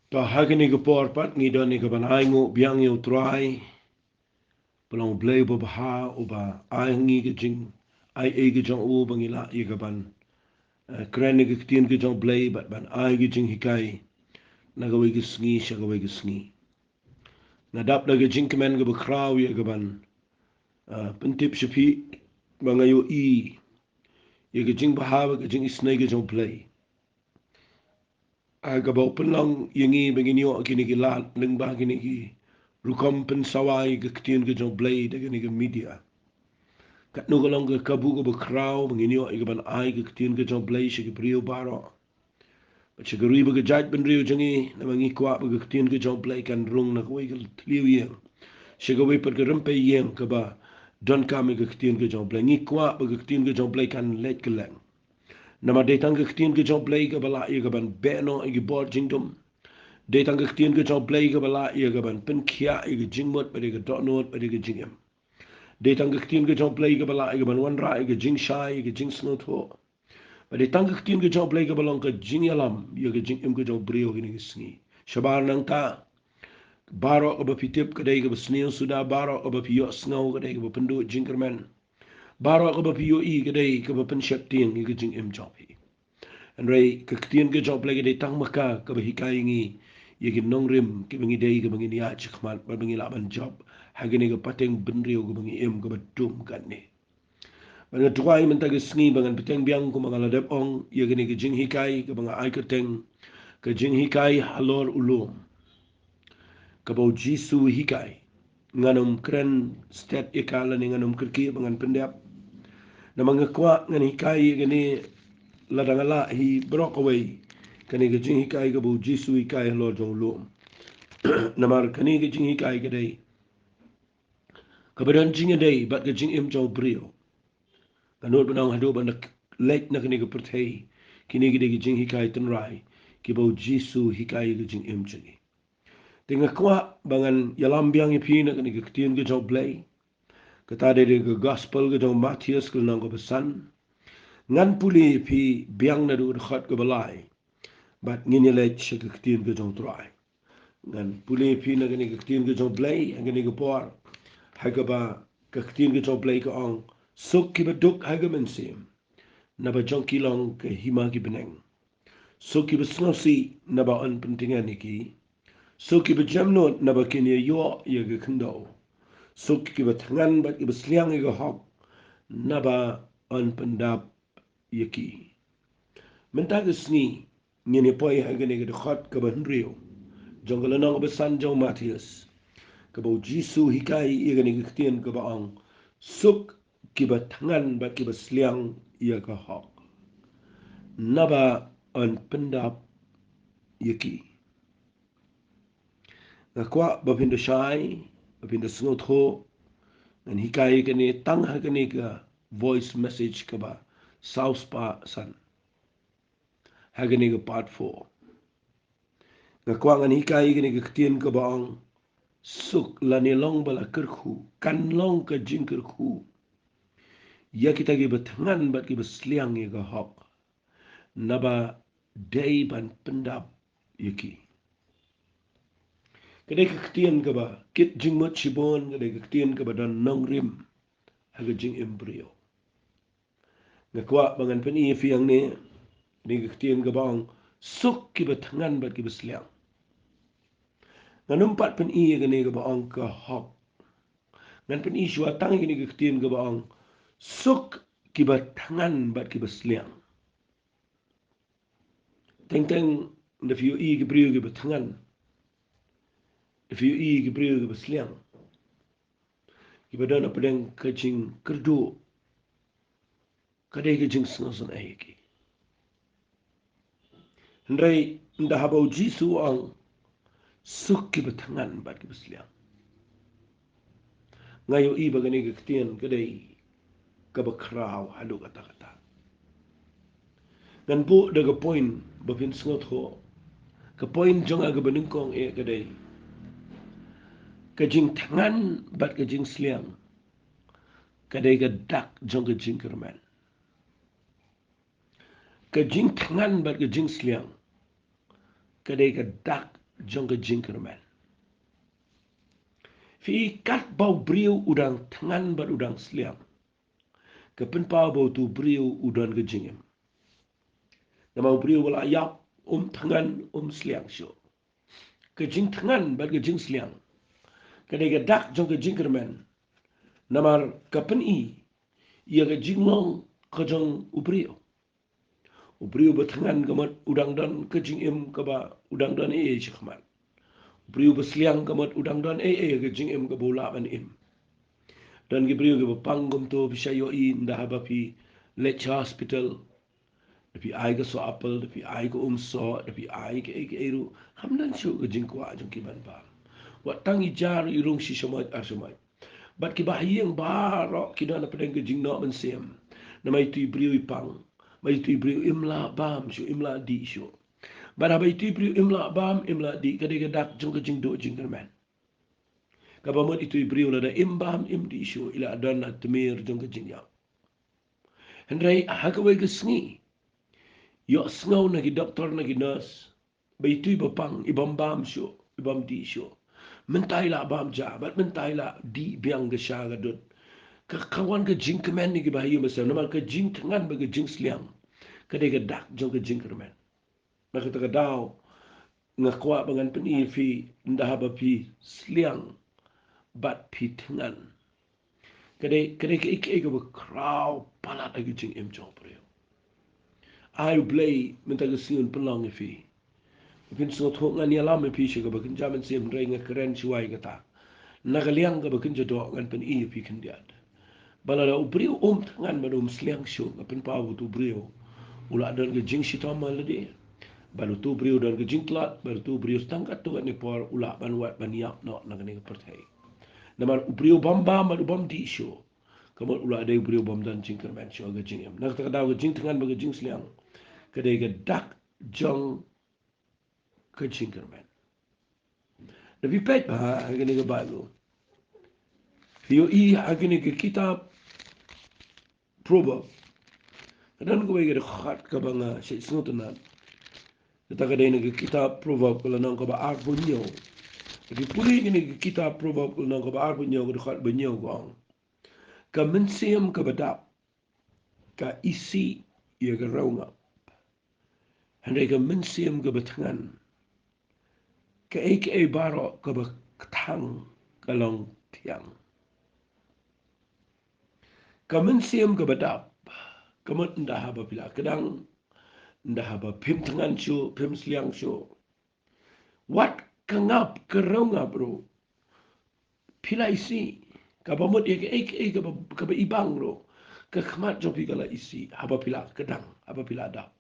Ta hagani ke porpat ni don ni ke ban aingo biang yo try pelong blay bo baha uba ai ngi ke jing ai e ke jong u bangila ye ke ban kren ni ke tin ke jong blay bat ban ai ke jing hikai na ga we ke sngi sha ga we ke sngi na dap da ke jing kemen ke bakraw ye ke ban pentip shapi bangayo e ye ke jing baha ke jing snai ke jong blay aga bau penlang yengi begini o kini ki lat neng ba kini ki rukom pen sawai ke ketien ke jong blade de kini ke media kat no golong ke kabu ke bekrau begini o ban ai ke ketien ke jong blade shi ke brio baro che ke riba ke jaj ben rio jangi na mangi kwa ke ketien ke jong blade kan rung na ko ke tliu ye shi ke we per ke rempe yeng ke ba don kam ke ketien ke jong blade ngi kwa ke ketien ke jong blade kan let ke leng nama de tang ke ketien ke jong blade ke bala ye ke ban beno ke bor jingdom de tang ke tien ke jong play ke bala ye ke ban pen khia ye ke jing mot pe ke dot not pe ke jing em de tang ke tien ke jong play ke bala ye ke ban wan ra ye ke jing shai ye ke jing snot ho pa de tang ke tien ke jong play ke balong ke jing yalam ye ke jing em ke jong brio ke ni sngi shabar nang ta baro ke ba pitip ke de ke snio sudah baro ke ba pio snau ke de ke ba pendu jing kermen baro ke ba pio i ke de ke ba pen shep tien ye ke jing em job hi and ray ke tien ke job play ke de tang maka ke ba hikai ngi ye ki nong rim ki bangi day ki bangi niya chikmat ba bangi laban job hagini ka pateng benrio ki bangi em ka batum kan ni banga tuwai menta ki sngi bangan pateng biang ko mga ladep ong ye gini ki jinghikai ka banga ay kateng ka jinghikai halor ulum ka bau jisu hikai nganum kren stet ikala ni nganum kirki bangan pendep na mga kwa ngan hikai ye gini ladangala hi brok away kani ka jinghikai ka bau jisu hikai halor jong ulum namar kani ke jing hikai ke dai kabaran jing dai bat ke jing im jong brio kanot banang hado ban lek na kani ke perthei kini ke dai ke jing hikai ten rai ke bau jisu hikai ke jing im chini tinga kwa bangan yalam biang ipi na kani ke tien ke jong blay kata dai ke gospel ke jong Matthias ke nang ko pesan ngan puli pi biang na du khat ke balai bat ngin lek she ke tien ke jong trai ngan puli pi na kani ke tien ke jong blay ngani ke por haga ba ka tin ke job play ka ong suk ki ba duk haga men sim na ba jong ki long ke hima ki beneng suk ki ba snosi na ba on pentingan ni ki suk ki ba jam not na ba kin ye yo ye ga khndo suk ki ba thangan ba ki ba sliang ye ga hok na ba on pendap ye ki menta ga sni ni ne poi haga ne ga khot ka ba nrio jong ga nong ba san jong Matthias ka bau jisu hikai ye ga ni ga tien ka ba ong suk kiba tangan ba kiba sliang ia ka hok naba an pendap yaki na kwa ba pinda shai ba pinda snot ho an hikai ka ni tang ha ka ni ka voice message ka ba south pa san ha ka ni ka part 4 na kwa an hikai ka ni ka tien ka ba ang suk la ni long bala kerku kan long ka jing kerku ya kita ki ba tangan ba ki ba sliang ia ka hok naba day ban pendap yaki kadai ka ktien ka ba kit jing mot chibon kadai ka ktien ka ba dan nong rim haga jing embryo nga kwa bangan pen i fiang ne ni ka ktien ka bang suk ki ba tangan ba ki ba sliang nga numpat pen i ka ni ka ba ang ka hok ngan pen i shwa tang ki ni ka ktien ka ba ang suk ki ba tangan ba ki ba sliang teng teng na fiyo i ka brio ki ba tangan if you i ki brio ki ba sliang ibadan apa yang kajing kerdu kadai kajing sengasan ayaki ndai nda habau jisu ang sukki batangan bat ki basliang ngayo i bagani ka ktien kadai ka bakraw halo kata kata dan bu daga point bapin sengot ho ka point jong aga beningkong e kadai kajing tangan bat kajing sliang kadai ka dak jong kajing kerman kajing tangan bat kajing sliang kadai ka dak jong ke jingkerman. Fi kat bau brio udang tangan bat udang seliang. Kepenpa bau tu brio udang ke jingem. Nama brio wala yap tangan seliang syo. Ke jing tangan bat ke jing seliang. Kadai dak jong ke jingkerman. Namar kapen ia ke jinglong ke jong ubrio. Ubrio bertangan kemat udang dan ke jingem ke ba udang dan cikmat. Ubrio berseliang kemat udang dan ke jingem ke bola ban im. Dan Gabriel ke panggum tu bisa yoi ndah abapi lech hospital tapi ai ke so apel tapi ai ke so tapi ai ke eru hamdan syu ke jingkwa jong ki ban ba wat tang ijar irung si semai ar semai bat ki bahyeng baro ki dana pedeng ke jing no men sem na mai tu ibriu ipang mai tu ibriu imla bam syu imla di syu bat abai tu ibriu imla bam imla di ke de dak jong ke jing do jing kerman kabamot itu ibriu la da imbam imdi syu ila adan atmir jong ke jing ya Hendrai hakawe ke sngi yo sngau na ki doktor na ki nurse bai tui bapang ibam bam syo ibam di syo mentai la bam ja bat mentai la di biang ge sha ga dot ka kawan ke jing kemen ni ki bahayu masa nama ke jing tengan ba ke jing sliang ka de ga dak jong ke jing kemen na ka ta dau nga kwa bangan peni fi ndah ba pi sliang bat pi tengan ka de ke ik ba kraw palat agi jing em jong pre ai blay mentaga siun pelang ifi Pin so thok ngan ya lam pi shi ga bakin jamin sim rei nga kren chuai ga ta na ga liang ga bakin jado ngan pen i pi kin diat bala da ubri ngan ba sliang shu ga pen pa bu tu brio ula dan ga jing shi ta ma le de balu tu brio dan ga jing tlat balu tu brio stang ka tu ni por ula ban wat ban yak no na ga ni ga pertai na mar ubrio bam bam ba bam di shu kamar ula de brio bam dan jing kerman shu ga jing em na ta da ga jing tangan ba ga jing sliang ka de ga dak jong ka jing kerman Lebih baik agak ni ke Bible. Yo agak ni ke kitab Proverb. Kadang ko bagi khat ka banga si snutunan. Kita kadai ni ke kitab Proverb kalau nang ko ba ar bunyo. Jadi puli ni ke kitab Proverb kalau nang ko ba ar bunyo ko khat bunyo ko. Ka mensiam ka badap. Ka isi ya ka raunga. Handai ka mensiam ka batangan. Ka eke baro ka ba ketang kalong tiang. Kamen siam ke badap. Kamen ndah haba pila kedang. Ndah haba pim tangan syu, pim seliang syu. Wat kengap keronga bro. Pila isi. Kabamut ya ke kaba ibang bro. Kekmat jo pigala isi. Haba pila kedang. Haba pila adap.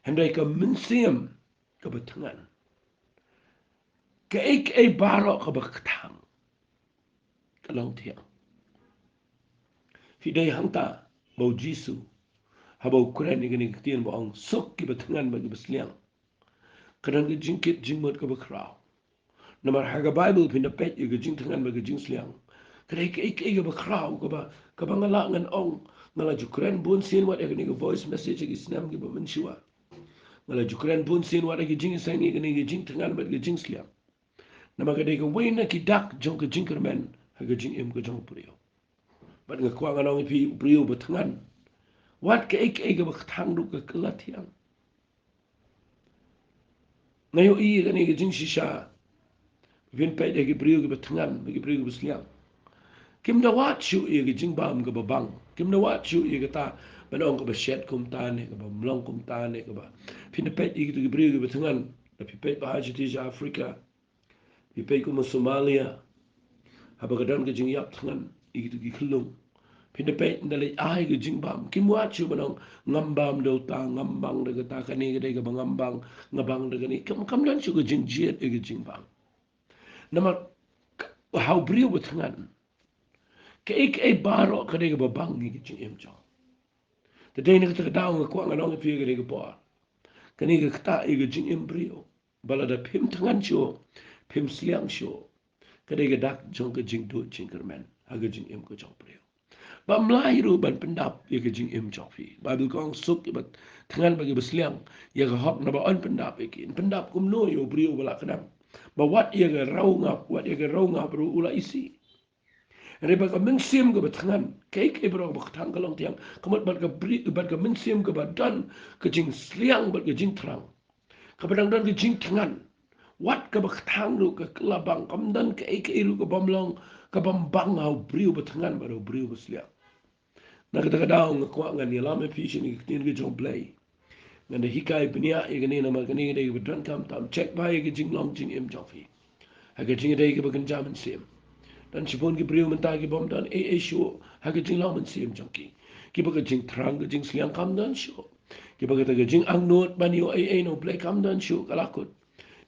Hendai kamen siam ke batangan. Ke barok ke baketang. Kalong tiang. Hidai hangta bau jisu. Habau Quran ni kini ketian bohong sok ki batangan bagi besliang. Kadang ke jingkit jingmot ke bakrau. Namar haga Bible pinda pet ye ke jing tangan bagi jing sliang. Kadai ke ke bakrau ke ba ngala ngan ong ngala Quran bun sin wat ye ke voice message ke snam ke ba menshua. Ngala Quran bun sin wat ye jing sang ye ke jing tangan bagi jing sliang. Nama kadai ke wena ki dak jong ke jing kermen haga jing em ke jong prio. Bat ngakwa nganong pi prio batangan. Wat ke baktang du ke kelatiang. Ngayo kan ke jing shisha. Vin pe de brio ke batangan, ke brio ke besliang. Kim da wat shu ke jing bam ke babang. Kim da wat shu ke ta banong ke beshet kum tane ke ba mlong kum tane ke ba. Pin pe ke brio ke batangan. Tapi pe ba haji ti Afrika. Pi pe ke Somalia. Haba kadang ke jing yap tangan ke kelung. Pinda pe ndale ai ke jingbam kim wat chu banong ngambam do ta ngambang de ta kani ke de ngambang ngabang de ni kam dan chu ke jingjiet ke jingbam nama how brio betangan ke baro ke de babang ni ke jingem cho de de ni ke ta ko nganong pi ke de por kani ke ta ke jingem brio balada pim tangan chu pim sliang chu ke de dak jong ke jingdu jingkermen ha ke jingem ko jong brio Ba mlai ru ban pendap ye ke jing im chok fi. Bible kong suk ye bat tangan bagi besliang ye ke hok na ba on pendap ye kin. Pendap kum no yo brio bala kedam. Ba wat ye ke rau ngap, wat ye ke rau ngap ru ula isi. Reba ka mensim ke batangan, kay kay bro ba tang kalong tiang, kamat bat ka bri bat ka mensim ke badan ke jing sliang bat ke jing terang. Ka badang dan ke jing tangan. Wat ka ba tang ru ke kelabang kamdan kay kay ru ke bamlong ka bambang au brio batangan baru brio besliang. Na kata kadao nga kwa nga ni lame fishing ni ktin ke jong play. Nga de hikai penia ye ni na ma kani de ke dran kam tam check ba ye ke jing long jing im jofi. Ha ke jing de ke ba kan jaman sim. Dan sipon ki brio mentah ki bom dan show ha ke jing long men sim jongki. Ki ba ke jing trang ke jing siang kam dan show. Ki ba ke jing ang not ban yo no play kam dan show kalakut.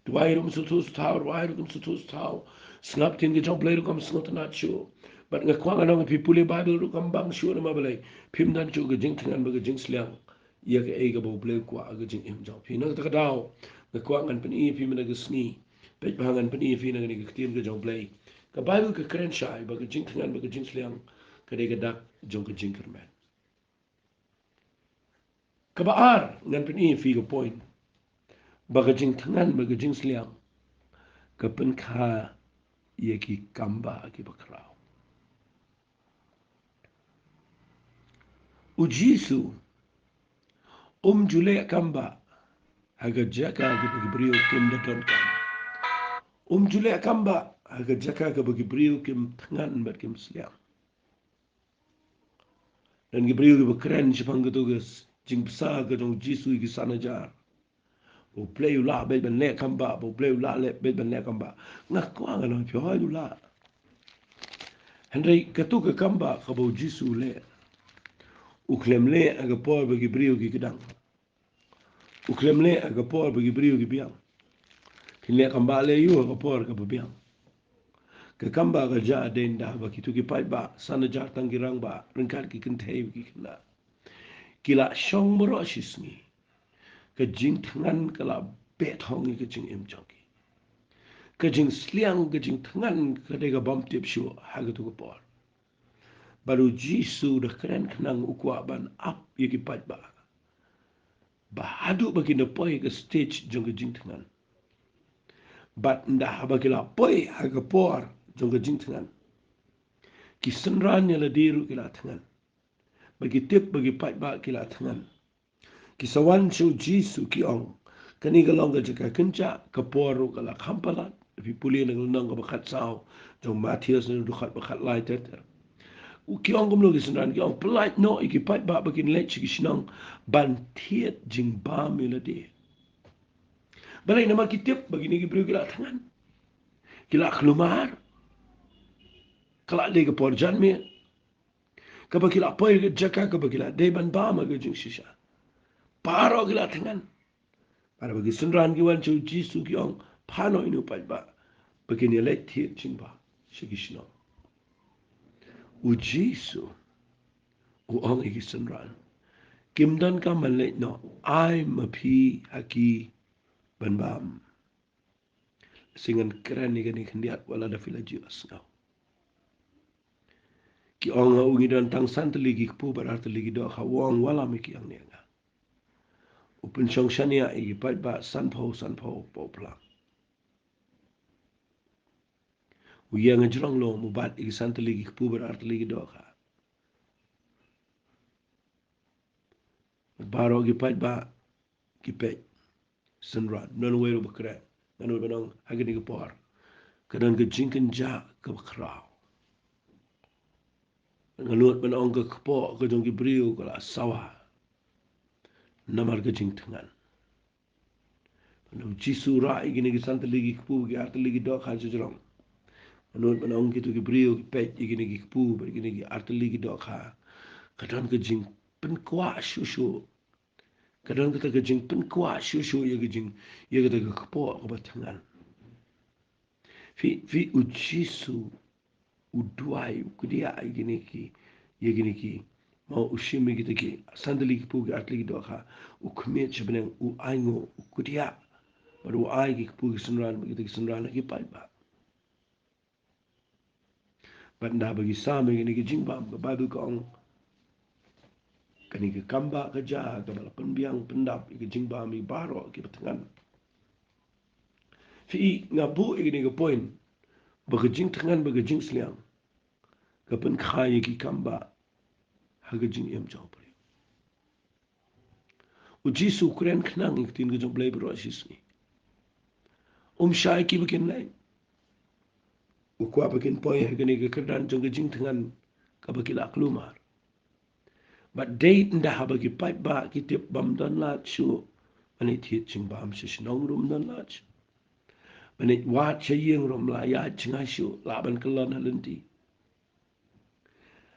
Dwai rum sutus tau, dwai rum sutus tau. Snap tin ke jong play ru kam snot na show. But nga kwa nga nang pipuli Bible ru kam bang show na mabalay. Pim dan show ke jing tangan ba ke jing siang. Ia ke ega bo play kwa ke jing im jong. Pi na ta kadao. Nga kwa ngan pen i pi mena ke sni. Pej bahangan pen i pi na ke ktin ke jong play. Ka Bible ke keren syai ba ke jing tangan ba ke jing siang. Ka de ke dak jong ke jing kermen. Ka baar ngan pen i pi ke point. Ba ke jing tangan ba ke jing siang. Ka pen ka ia ki kamba ki bakrao. Ujisu jule kamba haga jaka ki bagi brio kim da ton kam. Jule kamba haga jaka ki bagi brio kim tangan bat kim siang. Dan ki brio ki bakren sipang ke tugas jing besar ke dong jisu ki sana jar. Bo play ula bet ban le kamba, bo play ula le bet ban le kamba. Ngak kwa ngana pyo ha ula. Henry katu ke kamba ka bo jisu le. Uklem le aga por bagi brio ki kedang. Uklem le aga por bagi brio ki biang. Kinle kamba le yu aga por ka biang. Ke kamba ga ja den da ba ki tu ki pai ba sana jar tang girang ba rengkat ki kentei ki kena. Kila shong moro shisni. Ke jing tangan kala bet hong ke jing im jongki. Ke jing sliang ke jing tangan ke de ga bam tip shu ha ke tu ko por. Baru jisu da keren kenang ukwa ban up ye ki pai ba. Ba hadu ba ki na poi ke stage jong ke jing tangan. Bat nda ba ki la poi ha ke por jong ke jing tangan. Ki senran ya la diru ki la tangan. Bagi tip bagi pai ba ki la tangan. Ki sawan shu jisu ki ong. Kani ka long ka jaka kenca ka poru ka la kampalat. Fi puli na nang ka bakat sao. Jong Matthias na dukat bakat lai teter. Ki ong kumlo ki senran ki ong pelait no iki pai ba bagi nilai ki sinang ban tiet jing ba mi la de. Balai nama ki tip bagi ni ki beri ki la tangan. Ki la kelumar. Kalak de ka porjan mi. Kapa kila poi ke jaka kapa kila deban ba ma ke jing shisha. Paro kila tangan. Para bagi senran ki wan chu jisu ki ong pano inu pai ba. Bagi ni let tiet jing ba. Shikishno. U jisu. U ong iki senran. Kimdan ka malet no. Ai mapi haki ban bam. Singan keren ni kani kendiat wala da fila jiwas ngau. Ki ong nga ungi dan tang san teligi kepu barar teligi do ka wong wala miki ang niya nga. Upin syong syania iki pai ba san po plang. Uya nga jurang lo mubat iki san teligi kepu barar teligi do ka. Baro ki pai ba ki pej senran non wero bakre. Nanu benong hagini ke por. Kadang ke jingken ja ke bakrao. Ngalut benong ke kepo ke jong ki beriu ke la sawah. Namar ke jing tengan. Nau jisu rai gini ki san teligi kepu ki ar teligi do ka jurang. Menurut menong gitu ki beriu ki pej gini ki kepu gini ki arteli ki dok ha kadang ke jing pen kwa shushu kadang kita ke jing pen kwa shushu ya ke jing ya kita ke kepo ke batangan fi ujisu uduai kudia gini ki ya gini ki mau ushimi kita ki sandali ki pu ki arteli ki dok ha ukmet sebenang u aingo kudia baru ai ki pu ki senran kita ki senran ki pai ba Banda bagi sama ini ke jingbam ke Bible kong kani ke kamba ke ja ke bala penbiang pendap ke jingbam i baro ke petengan. Fi ngabu ini ke poin bagi jing tengan bagi jing seliang ke pen khai ki kamba haga jing em jauh pari. Uji su kren kenang iktin ke jong blai bro asis ni. Syai ki bikin lain. Ukwa bikin poin kani ke kerdan jong ke jing tengan ke bagi lak lumar. But date ndah bagi pipe ba ki tip bam dan lat shu manit hit jing bam si sinong rum dan lat. Manit wat chayeng rum la ya chinga shu laban kelon halenti.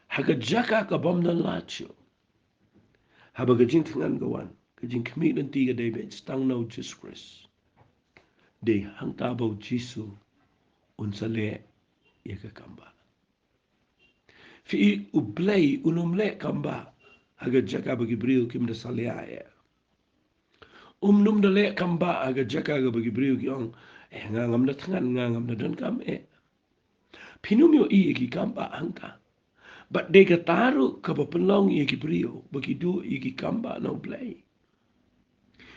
Haga jaka ka bam dan lat shu. Haba ka jing tengan gawan. Ka jing kami nanti ka David stang na Jesus Christ. Day hang tabaw Jisu unsale ya ka kamba. Fi ublay unumle kamba. Haga jaka bagi beriu kim da salya ya. Num da le kamba haga jaka ga bagi beriu ki ong. Ngam da tengan ngam da don kam Pinum yo ki kamba hangka. But de ka taru ka penlong ki beriu. Bagi du ki kamba na ublay.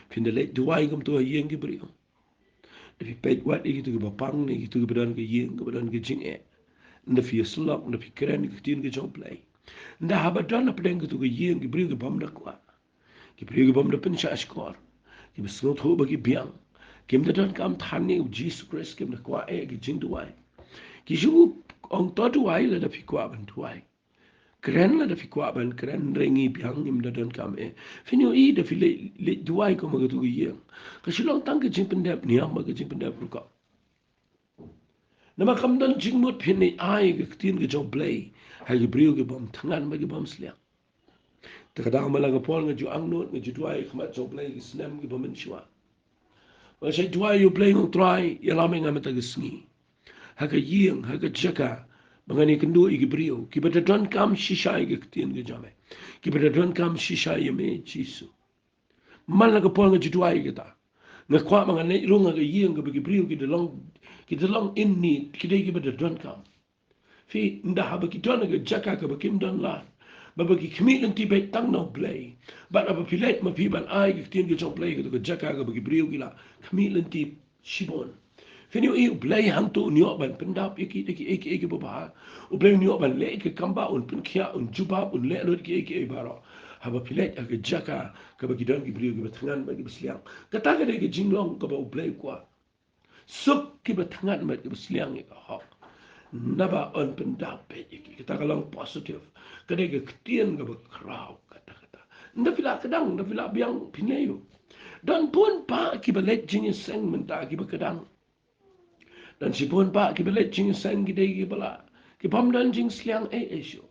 Pinda le duwai kam tu hayeng ki beriu. Tapi pet wat gitu ke bapang ni gitu ke badan ke yeng ke badan ke jing nda fi slok nda fi kren ke tin ke jong play nda haba dan apa deng gitu ke yeng ke bri ke bam da kwa ke bri ke bam da pen sha skor ke besot ho bagi biang kem da dan kam than ni Jesus Christ kem da kwa ke jing duai ki ju ong to duai la da fi kwa ban duai keren la da fi kwa ban keren rengi biang nim da dan kam finyo da fi le duai ko ma gitu ke yeng ka shilong tang ke jing pendap ni am ke jing pendap ruka Nama kamdan jingmut pini ai ke tin ke jong play hai ke brio ke bom tangan bagi bom sliang. Terkadang malah ke pol ngeju angnut ngeju duai kemat jong play ke senam ke bom mensyua. Masih duai you play ngong try ya lama ngamet ke sengi. Haka ying haka jaka mengani kendu ke brio ke berdon kam shisha ke tin ke jame. Ke berdon kam shisha ye me Jisu. Malah ke pol ngeju duai kita. Ngakwa mengani runga ke ying ke bagi brio ke delong inni kidai ke berdon kam. Fi ndah haba ki dona ga jaka ka bakim don la ba ba ki kmi nan ti be tang no play ba ba pilet ma pi ban ai ki tin ga jong play ga jaka ga ba ki briu gi la kmi nan ti shibon fi ni u play hang tu nyo ban pendap iki ba ba u play nyo ban le ki kamba un pun kia un juba un le lo ki iki baro haba pilet ga jaka ka ba ki don ki briu gi ba tangan ba ki besliang kata ga de ki jinglong ka ba u play kwa sup ki ba tangan ba ki besliang ga hok naba on pendapat iki kita kalau positif kadang ketien ga berkerau kata-kata nda pila kadang nda pila biang pinayu dan pun pa ki belet jing seng menta ki berkedang dan si pun pa ki belet jing seng ki dei ki bala ki pam dan jing sliang esyo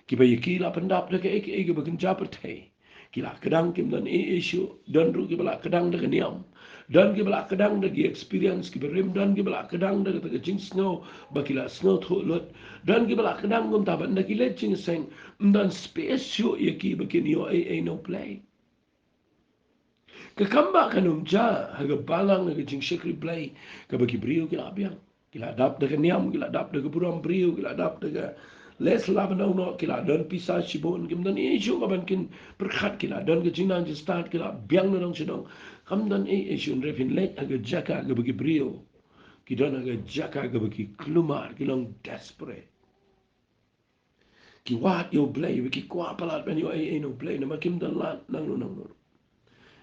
ki ba yiki la pendap de ke ki ba kenja pertai ki la kadang kim dan esyo dan ru ki bala kadang de niam dan ki bala kadang de experience ki berim dan ki bala kadang de ke jing snow ba ki la snow tho lot dan ki bala kadang gum ta ban de ki let jing seng dan space yo yiki ba ki yo no play ke kamba kanum ja haga balang haga jing shekri play ka ba ki brio ki la biang ki la dap de niam ki la dap de buram brio ki la dap de les laban no kila don pisa shibon kim don issue kaban kin perkhat kila don ke jinan ji start kila biang no dong sidong kam don issue refin let aga jaka aga bagi brio ki don aga jaka aga bagi klumar ki long desperate ki wat yo play ki kwa palat ben yo no play na makim don lat nang no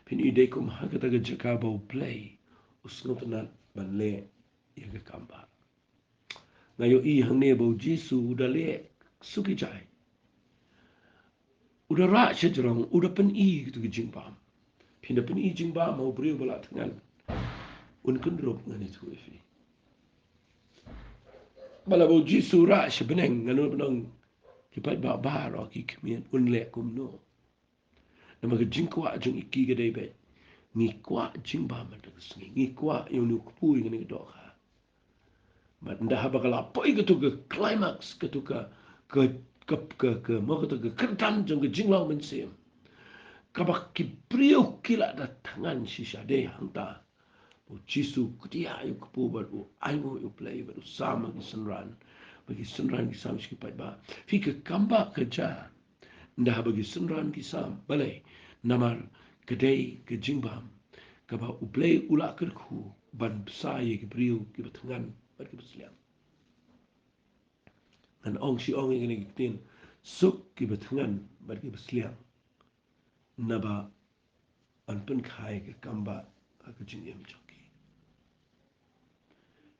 pin ide kum haga aga jaka bo play usnot na ban le ya kamba ngayo i hangne bo Jisu udah le suki jai udah rak sejerong udah pen i gitu ke jingpam pindah pen i jingpam mau beri balak tengan un kendrop ngani tu ifi bala bo Jisu rak sebeneng nganu benong kipat ba bar ki kemian un le kum no nama ke jingkwa jing iki ke dai bet ni kwa jingpam ada kesengi ni kwa yang nu kupui ngani ke doka mat ndah bakal apa itu ke climax ke mau ke kertan jong ke jinglau mensim kabak ki priu kila da tangan sisa de hangta o Jisu kutia yu kupu baru ai mo yu play baru sama ki senran bagi senran kisam sikipat ba. Fi ke kamba kerja. Ndah bagi senran kisam balai namar kedai ke jingbam. Kaba uplay ulak kerku ban besai ke beriu ke betengan bat ke besliang. Dan ong si ong yang kena kitin suk ke betengan bat ke besliang. Naba an pen kai ke kamba ke jingyam joki.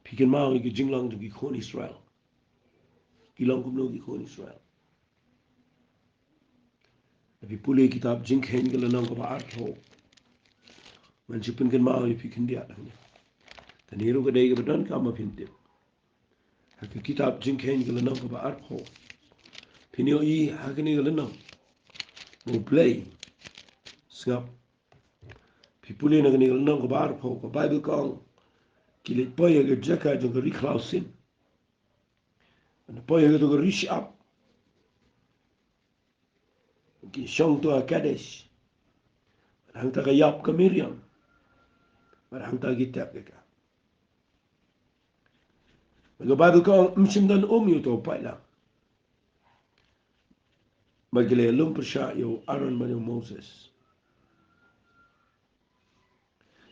Pikin mau ke jinglang joki kon Israel. Kilang kumno ki kon Israel. Tapi pulih kitab Jinghikai ke lenang ke arto. Mencipin kan mau pikin dia dah. Dan hiru ke dai ke bedan kama pintip. Hak kitab Jinghikai ke lenang ke arto. Pinio I hak ni ke lenang. Mau play. Sengap. Pipulih nak ni ke lenang ke arto. Ke Bible kong. Kilit poya ke jaka jong ke riklausin. Dan poya ke tu ke rish up. Ki syong tu Kadesh. Hang tak yap ke Miriam. Hang tak kitab ke ka. Maka Bible kong msim dan yu tu pai lang. Bagi le lum persya yo Aaron man Moses.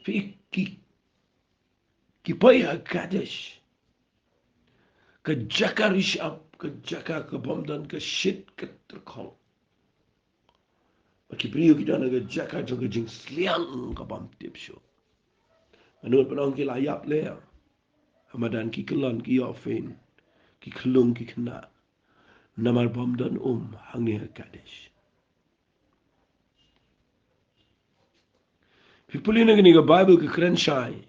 Fi ki poya Kadesh. Ke jaka rish up. Ke jaka ke bom dan ke shit ke terkong. Bagi beriu kita nak ke jaka jong ke jing sliang ke bom tip show. Menurut penong ki layap le. Hamadan ki kelon ki yofen. Ki kelung ki kena. Namar bom dan hang ni Kadesh. Pipuli na gani ke Bible ke keren syai.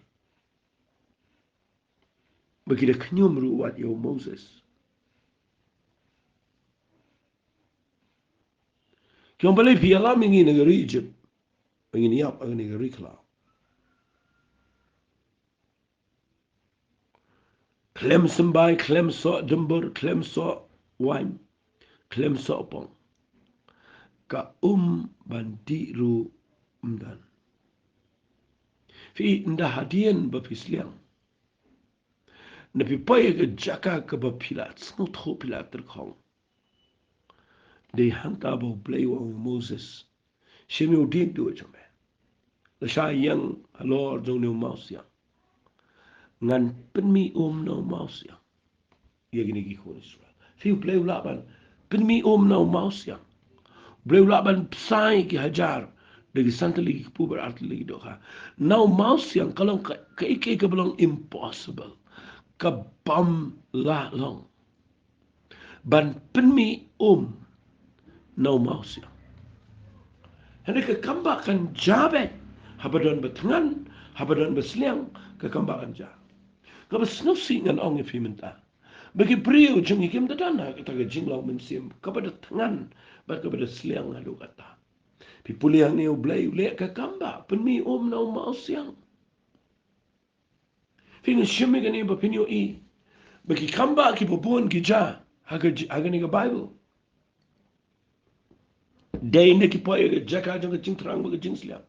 Bagi dia kenyum ruwat yo Moses. Kiong balai pi alam ingi negeri Egypt. Ingin yap ang negeri Klau. Klem sembai, klem so dembur, klem so wine, klem so pong. Ka bandi ru umdan. Fi indah hadian bapisliang. Napi paya ke jaka ke bapilat, snut ho pilat terkong. They hanta bo play wang Moses. Shemi udik do chome. La sha yang Halor jong ne maus yang. Ngan penmi no maus yang. Ia gini gi kon Israel. Fi play ulaban penmi no maus yang. Play ulaban sai ki hajar dari santali ki puber artili doha. Now maus yang kalau ke ike ke belong impossible. Ka bam la long. Ban penmi no maus yang. Hendak kembakan jabet, habadan betengan, habadan besliang, kekembakan jabet. Kau snusi dengan orang yang minta. Bagi beriu jengi kim tadana kita ke jinglau mensim kepada tengan, kepada seliang lalu kata. Pipuli yang ni ublay ulek ke kamba, penmi na mau siang. Finga shimi gani bapinyo I. Bagi kamba ki bubuan ki ja, haga ni ke Bible. Day ne ki poye ke jaka jong ke jing terang ke jing sliang.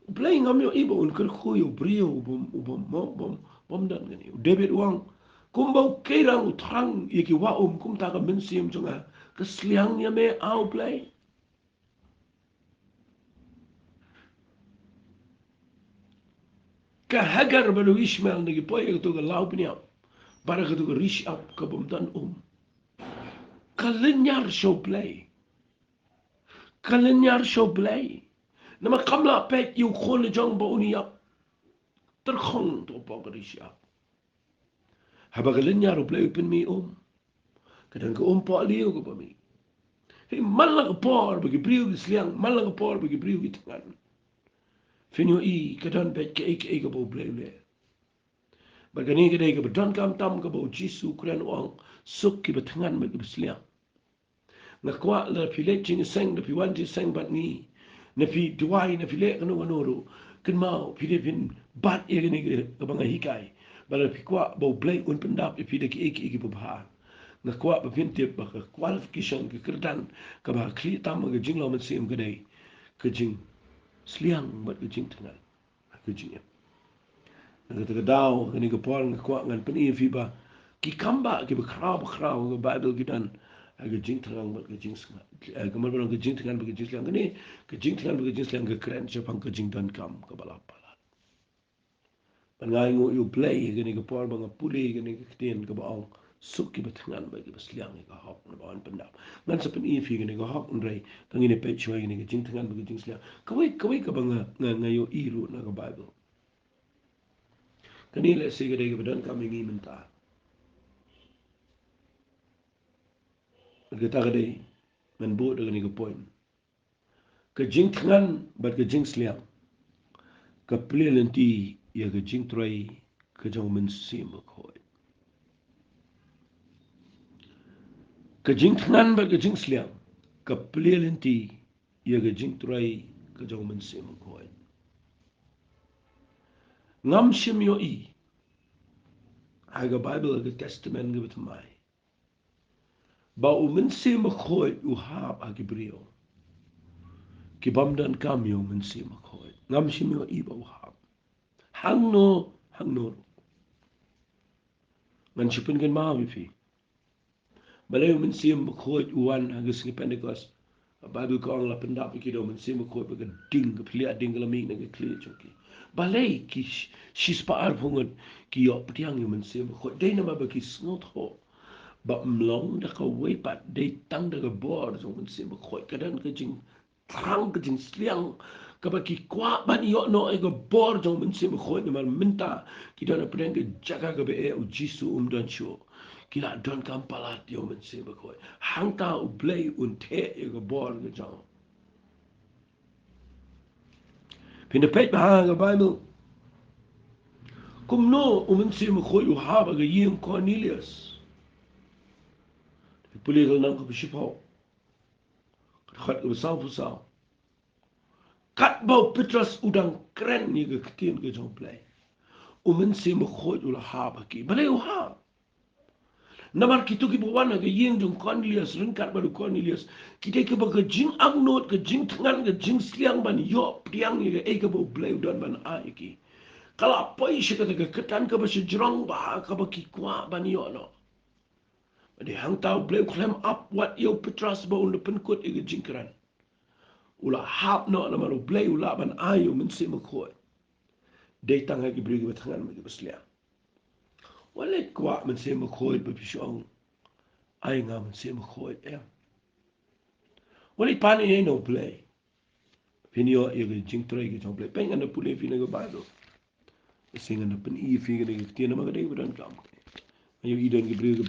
Ublay ngamyo ibo un kerkuyo beriu bom dan gani. David wang kumbau kerang utrang iki wa kum ta ka mensim jonga ke sliang nya me au play. Ka hagar balu Ishmael ne ki poye ke to ke lau pnya. Bara ke to ke rish up ke bom dan Kalenyar show play. Kalenyar show play. Nama kamla pet yu khol jong ba uni up. Terkhong to pa ke rish up. Haba kalenyar play pen mi Kadang ke pa liu ke pami. Hei malang por bagi beriu ke sliang, malang por bagi beriu ke tangan. Finyo I kadang pet ke ke bo play le. Bagani ke dai ke bedan kam tam ke bo Jisu Quran wang suk ke betangan bagi sliang. Ngakwa la filet jing seng da piwan ji seng bat ni. Na fi duai na filet kanu kanuru. Ken mau Filipin bat ye ni ke bang hikai. Bala fi kwa bo play un pendap fi de ke bobha. Ngakwa bapintip baka qualification ke kerdan ka ba kli tam ke jinglo men sim ke dai ke jing sliang bat ke jing tengan ke jing. Ngata ke dau ke ni ke pol ngakwa ngan pen fi ba ki kamba ki bekrau ke Bible gidan aga jing tangang ba ke jing snga kamar ba ke jing tangan ba ke jing slang ni ke jing tangan ba ke jing slang ke kren chapang ke jing dan kam ke balap pala pangai ngo you play ke ni ke por ba ngapuli ke ni ke tien ke baong suk ki betangan ba ke besliang ke hok na bawan pendap ngan sepen i fi ke ni ke hok ndrei ke ni pe choi ke ni ke jing tangan ba ke jing slang kawai ke ba ngayo iru na ke Bible kani le se ke de ke bedan kam ngi menta ke ta ke de ngan bo de ni ke point ke jing tangan ba ke jing slang ka plelenti ya ke jing trai ke jong men sim ko ka jing tangan ba ke jing sliang ka plelenti ya ke jing trai ke jong men sim ko ngam shim yo I ha ga Bible ke testament ge betmai ba u men sim ko u ha a ke brio ki bam dan kam yo men sim ko ngam shim yo I ba u ha hang no ngan chipin gen ma wi fi balay men sim ko uwan ha ge ski Pentecost Bible ko ang la pendap ki do men sim ko ba ke ding ke plia ding la mi na ke kli choki balay ki shis pa ar phungot ki yo ptiang yo men sim ko de na ba ki snot ho ba mlong da ka we pat de tang da ka bor so men sim ko ka dan ka jing trang ka jing sliang ka ba ki kwa ban yo no e ka bor so men sim ko ni man minta ki do na pren ke jaga ka be e u jisu dan sho kila don kam palat yo men sim ko hang ta u play un te e ka bor ka jang pin de pet ba ga Bible kum no u men sim ko u ha ba ga yin Cornelius puli ga nang ka shipo khat ka sa fu sa kat bau Petrus udang keren ni ke ketien ke jong play umen se mo khoj ula ha ba ki bale u ha namar kitu ki buwana ke yin jong Cornelius rin kat baru Cornelius kita ke ba ke jing ang not ke jing tangan ke jing sliang ban yo priang ni ke e ke bo play dan ban a ki kala poi shi ke ketan ke ba shi jrong ba ka ba ki kwa ban yo no de hang tau play climb up what yo Petrus ba un pen kot e ke jing keren ula hap no na maru play ula ban ayo men se mo khoj de tang ha ki bri ki tangan me ki beslia wale kwa men se mo khoj be pishong ai nga men se mo khoj wale pan e no play finio e ki jing trai ki jong play peng ana pule fi na ba do singa na pen I fi ki ti na ma de budan kam ayo I don ki bri ki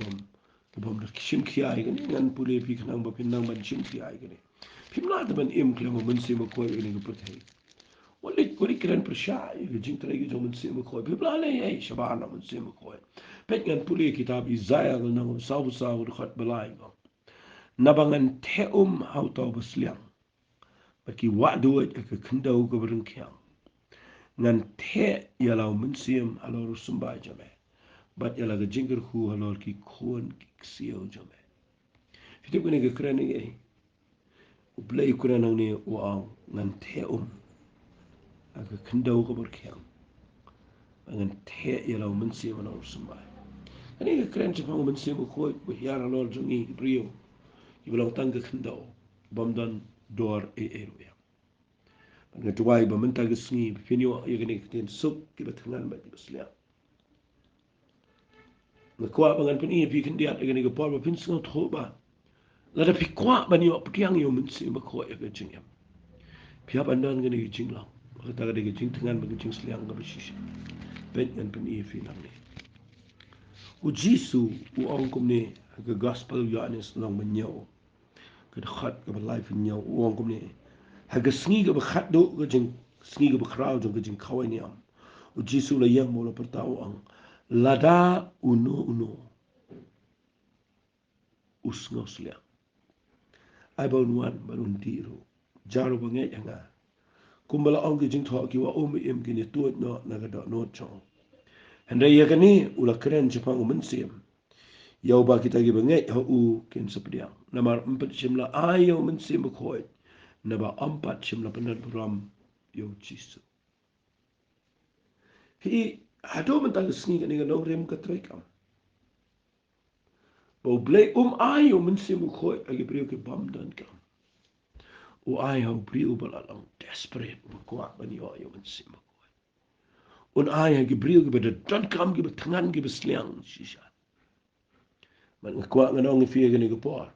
bom da shim ki ai ki ngan pule fi kan ba pin nang ban shim ki ai ki pim na da ban im klemo men se mo khoj ni ki putai wali kren persya ke jing trai ke jomen se mo khoi bibla le ei shabana men se mo khoi pet ngan puli kitab Isaiah na sa khat balai go nabangan teum hau to besliang baki wa do ke khndau ko bereng kyang ngan te yalau men sim halor sumba jame bat yala ke jingir khu halor ki khon ki ksio jame fitu ko ne ke kren ei ublai kuran ne wa ngan teum aka khndau ko ber kyang angan te yalau men sim halor sumba ani ke kren che pang men sim ko bu yara lor jungi brio ki belong tang ke khndau bamdan dor e ya nga tuwai ba men tag sngi finio ye ne ten sup ki batangan ba ki baslia nga kwa ba ngan pini pi khindia ye ne ke por ba pin sngo tho ba la da pi kwa ba ni op kyang yo men sim ko ye ke jingem pia ban dan ge ne ke jinglang ba ta ge jing tangan ba ke jing sliang ga ba shi ben ngan pini fi nang ni u jisu u ong kum ne ke gospel yanis nang men nyo ke khat ke ba life nyo u ong kum ne ha ke sngi ke ba khat do ke jing sngi ke ba krau jong ke jing khawai ni am u jisu la yang mo la pertau ang lada uno usngos liang ai ba nuan ba nun tiro jaro ba nge anga kumbala ong ke jing tho ki wa om em ki ne tu no na ga do no chong hande ye ke ni u la kren chapang men sim yau ba kita gi bangai ha u ken sepiang namar empat simla ayo men sim khoi na ba empat simla penan ram yo jisu hi hado men tang sngi ni ga no rem ka trai kam Bau blay ai o mensimu khoi agi brio ke bam dan kam. O ai hau brio balalang desperate o kwa bani o yo mensimu khoi. Un ai agi brio ke bada dan kam ke batangan ke basliang shisha. Man ngakwa nganong ifia ke ni ke por.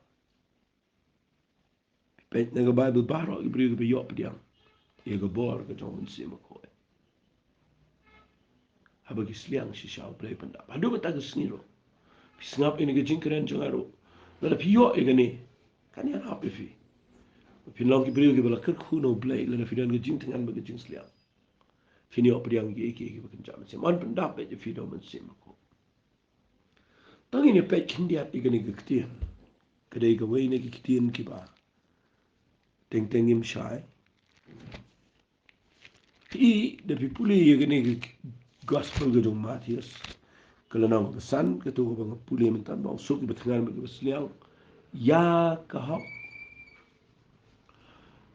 Pet na ke Bible baro agi brio ke bayok pediang. Ia ke bor ke jong mensimu khoi. Habagi sliang shisha o blay pandap. Hadu mata ke sniro. Pisngap ini ke jingkeren jongaro. Lada piyo e gani. Kan yan hap ifi. Pinlong ki brio ki bala kerku no blay. Lada fidan ke jing tengan bagi jing sliang. Fini op priang ki eki bakan jam sen. Man pendap e fido men sem ko. Tang ini pet kindiat i gani ke ketian. Kedai ke wei ne ki ketian ki ba. Teng teng im shai. Pi de pi puli i gani ke gospel ke jong Matius. Kalau nang pesan ke tu bang puli mentan bang sok ki batengan bagi sliang. Ya kahap.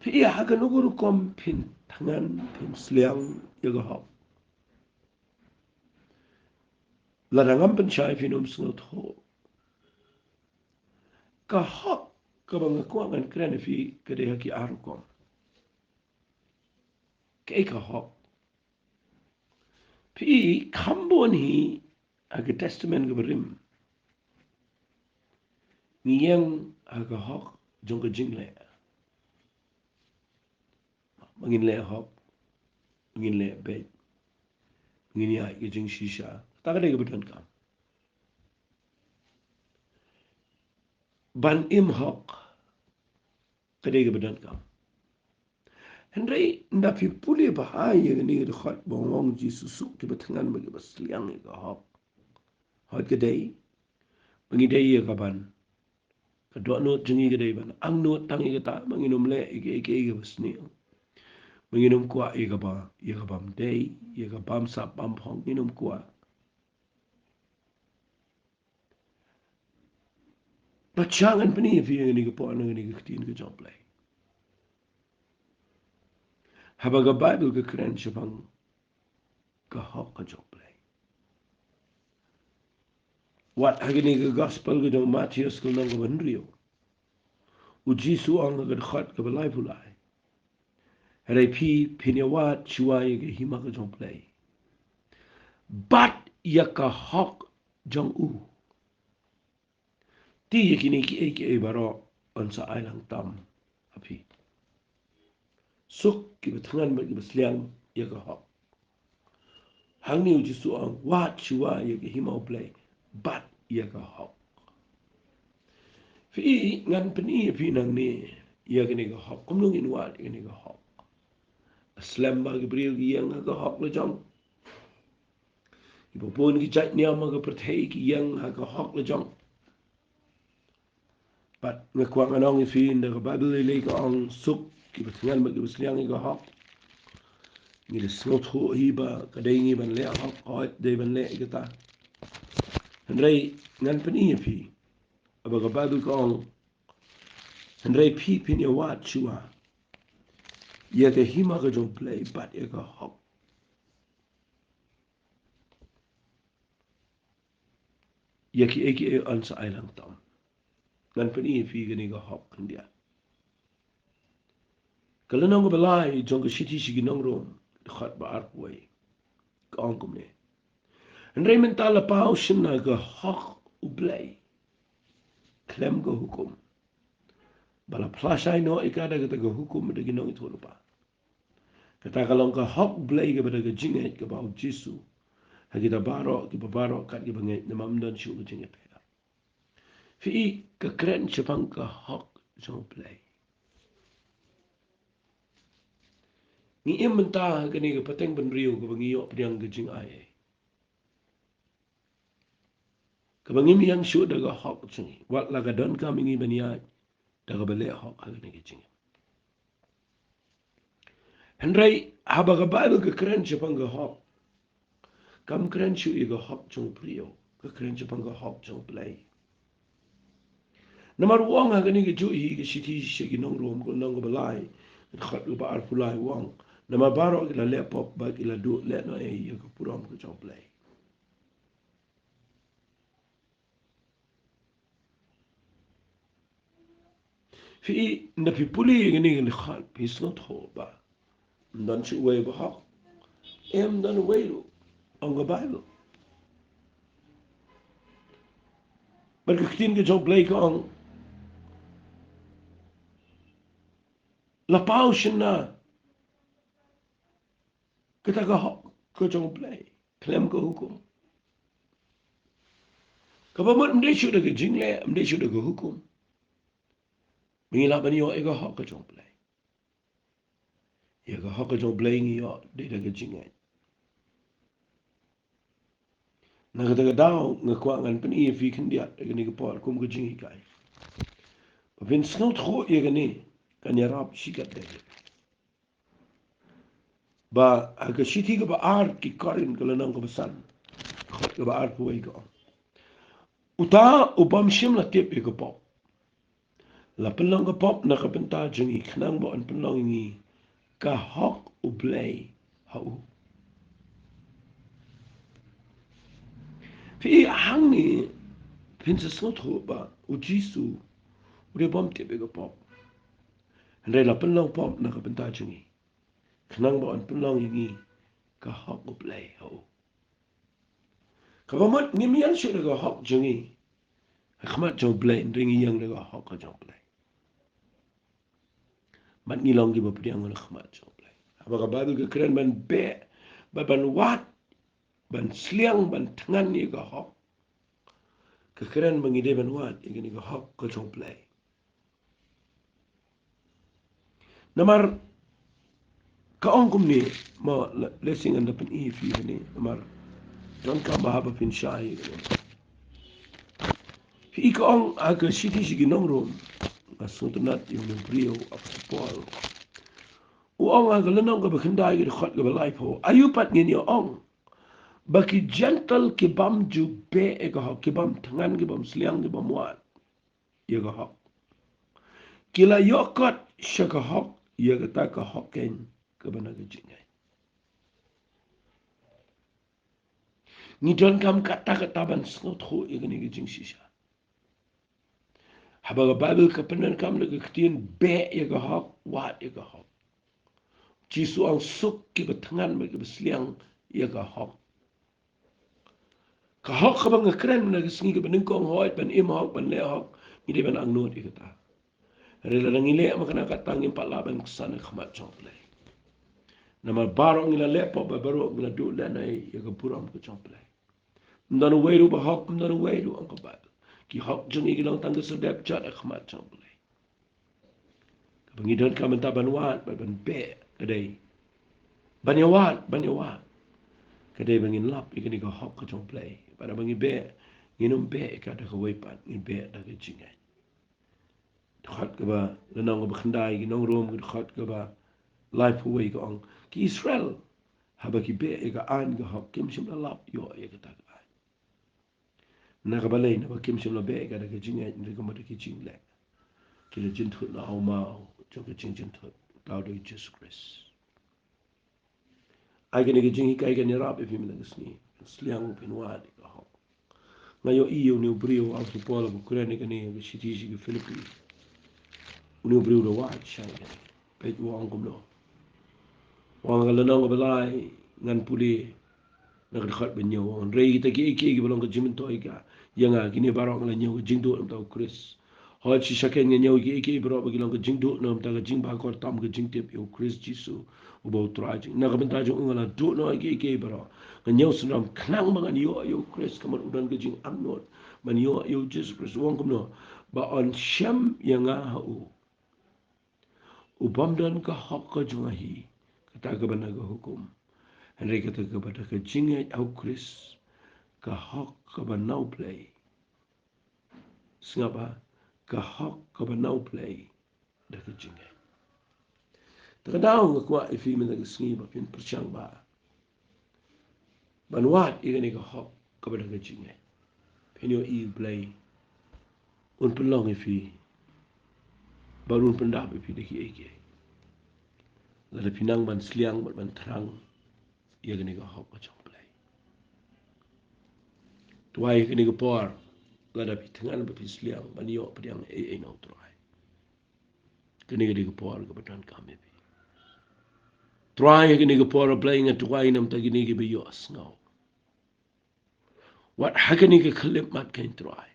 Pi ya hagan ugur kom pin tangan pin sliang ya kahap. Larangam pensyai finom sengot ho. Kahap kebangakuangan keren fi kedai haki arukom. Kei kahap. Pi kambon hi aga testament keberim. Ngiyang aga hok jong ke jingle. Mangin le hok. Mangin le bed. Mangin ya ke jing shisha. Tak ada kebetulan kam. Ban im hok. Kedai kebetulan kam. Henry nda fi puli bahaya ni de khat bongong ji susuk ke betangan bagi basliang ke hok. Hot kedai. Mangi dai ka ban. Kedua not jengi kedai ban. Ang not tangi kata manginum le ike basni. Manginum kuah ika ba. Ika bam dai. Ika bam sap bam pong. Minum kuah. Bacangan pani fi ni ke po ni ke tin ke job lai. Habaga Bible ke keren sebang ke hok ke job lai. Wat hagi ni ke gospel ke jong Matius ke nang ke benrio. Uji suang ke khat ke belai pulai. Harai pi pinyawat chuai ke hima ke job lai. Bat ya ka hok jong u. Ti yakini ki eke baro onsa ailang tam api. Suk ki betangan bagi basliang ya ka hok. Hang ni uji suang wat chua ya ke hima play bat ya ka hok. Fi ngan peni fi nang ni ya ke ni ka hok. Kumlung in wat ya ni ka hok. Aslam bagi beriu yang ka hok le jong. Ibu pun ki jat niam ka perthei ki yang ka hok le jong. But ngakuang anong fi in the Bible le ka ong suk ki betangan bagi basliang ya ka hok. Ni le snot ho hiba kadai ngi ban le hok oi de ban le kita. Henry ngan peni fi abaga Bible ka ong Henry pi pin ya wat chua. Ya ke hima ka jong play bat ya ka hok. Ya ki eki ansa ailang tam. Ngan peni fi gani ka hok kandia. Kalau nang balai jong ka shiti shigi nang rom khat ba arpway. Ka ong kumne. Henry mentala pau shina ka hok u play. Klem ka hukum. Bala plasai no ikada kata ka hukum da ginong itu lupa. Kata kalau ka hok play ka pada ka jinget ka bau jisu. Hagita baro ki babaro kat ki banget na mamdan shu ka jinget ka. Fi ka kren chapang ka hok jong play. Ni im mentah ka ni ka pateng benriu ka bangiyo pediang ka jing ay. Ka bangim yang shu da ka hok jingi. Wat la ka don ka mingi baniat da ka bale hok ka ni ka jingi. Henry haba ka Bible ka kren chapang ka hok. Kam kren shu i ka hok jong priyo. Ka kren chapang ka hok jong play. Namar wong ha gani ke ju hi ke siti shigi nong rom ko nong balai khat lu ba ar pulai wong nama baro ila le pop ba ila du le no e ye ko purom ko job play Fi na fi puli gini gini khat fi snot ho ba. Dan si way ba hak. Dan way lo. Ang Bible. Berkektin ke jong play ko ang lapau na kita ka hak ke jong play. Klem ke hukum. Kapamat mde sudah ke jingle, mde sudah ke hukum. Mengilap ni yo ega hak ke jong play. Ya ka hak ke jong play ni yo de ke jingle. Na kata ka daw ngakwangan peni fi kendiat ke ni ke por kum ke Jinghikai. Pavin snot ho ye ke ni kan yarap sikat de. Ba aga siti ke ba ar ki karin ke lanang ke besan. Khot ke ba ar ko ai ko. Uta ubam shim la tip ke pop. La pelong ke pop na ke penta jengi khnang bo an pelong ni ka hak u play hau. Fi hang ni pin se snot ho ba u jisu u bom tip ke pop. Andai la pelong pop na ke penta jengi. Khnang bo an pelong ni ka hak u play hau. Kapamat ngimian syuk ka hak jengi. Khmat jong play ringi yang ka hak ka jong play. Mat ngilong ki bapdiang ngol khmat jong play. Apa ka badu ke keren ban be ban wat ban sliang ban tangan ni ka hak. Ke keren mangide ban wat ini ka hak ka jong play. Namar ka ongkum ni ma lesing anda pen i fi ni namar don ka mahaba pin shai. Fi ka ong aga siti sigi nongrom. Asuntunat yung brio apapol. Uong aga lenong ka bakindai ki khot ka balai po. Ayupat ngin yo ong. Baki gentle ki bam ju be e ka hok. Ki bam tangan ki bam sliang ki bam wat. Ye ka hok. Kila yokot siya ka hok. Ye ka ta ka hoken ka banaga jingay. Ni don kam kata kataban snot ho ye ka ni ka jing sisya. Habaga Bible ka penan kam na ka ketien be ye ka hok. Wat ye ka hok. Jisu ang suk ki batangan me ki basliang ya ka hok. Ka hok ka bang keren na singi ka benengkong hoit ban im hok ban le hok ni de ban ang not ikata. Rela nang ile makana ka tangin pala ban kusana khmat chong play. Nama barong ila le po ba baro ngila du le na ya ka puram ka chong play. Ndanu weiru ba hok ndanu weiru ang ka ba. Ki hok jung igilang tangga sedap chat khmat chong play. Ka bangidon ka man taban wat ban be kadai. Banyawat. Kadai bangin lap ikan ika hok ka jong play. Pada bangi be, nginum be ika ada kawaipan, ngin be ada kejingan. Dekat ke ba, lenang ke bakandai, ginong rom ke dekat ke ba, life away ke ong. Ki Israel, haba ki be ika an ke hok, kim sim la lap, yo ya kata ke an. Na ka balay, na ba kim sim la be ika ada kejingan, ni ka mada kejing lek. Kila jintut na au mau, jong kejing jintut, tau do Jesus Christ. Ai kena ke Jinghikai kan yarap if him lang ni sliang pinwa di ka hok ngayo iyo ni brio au tu pola bu kure ni kani ke siti si ke Philippi ni brio do wa chang pe tu ang kum no wa ngala no balai ngan puli na ka khat ben yo on rei ta ki balong ka jimin to ika yanga kini barok la nyo jingdo am ta Chris hoi chi shaken nyo ki bro ba kilong ka jingdo no ta ka jing ba ko tam ka jing tip yo Chris Jisu ubo trajing na ka benta jo ngala do no ki bro ka nyo sunam knang ba yo Chris kamar udan ka jing amnot man yo Jesus Chris wong kum no ba on sham yanga ha ubam dan ka hak ka jungahi kata ka bana ka hukum Henry kata kepada ka jingat au Chris ka hak ka banau play sengapa ka hak ka banau play da ka jingat terkadang aku ifi men ka sengi ba pin percang ba banwat ikan ka hak ka bana ka jingat penyo I play un pelong ifi barun pendap ifi de ki eke la pinang ban sliang ban terang ia kena ka hak ka chong play tuai kena ka por la da pi tengan ba pi sliang ban yo pediang no trai Kini gini por ke betan kami bi. Try gini ke por playing at wine am ta gini ke bi yos ngau. What hakani ke klip mat kain try.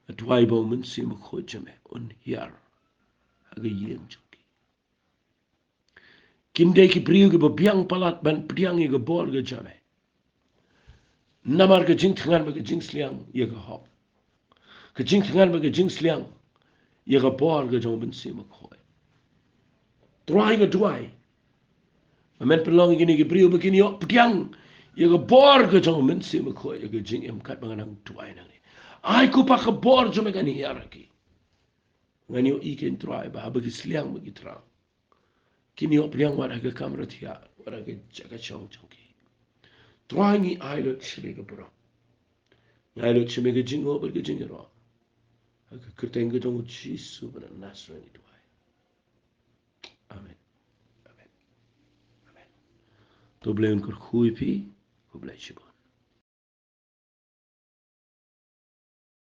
At why moment sim ko jame on here. Aga yem joki. Kinde ki priu ke biang palat ban priang ke bor ke jame. Namar ke jing thangan ke jing sliang ye ke hop. Ke jing thangan ke jing sliang ye ke bor ke jong ben sim ko. Try ke try. Men pelong gini ke priu begini yo priang ye ke bor ke jong ben sim ko ye ke jing em kat banganang try nang. Ai ku pa ke bor jome kan hierarchy. Ngani yo iken try ba bagi sliang bagi terang. Kini yo priang wara ke kamera tia wara ke jaga chong chongki. Try ni ai lo chime ke bro. Ai lo chime ke jing over ke jing ro. Aga kerteng ke jong chi su bana nasra ni try. Amen. Amen. Amen. To blame kur khui pi, ko blai chibon.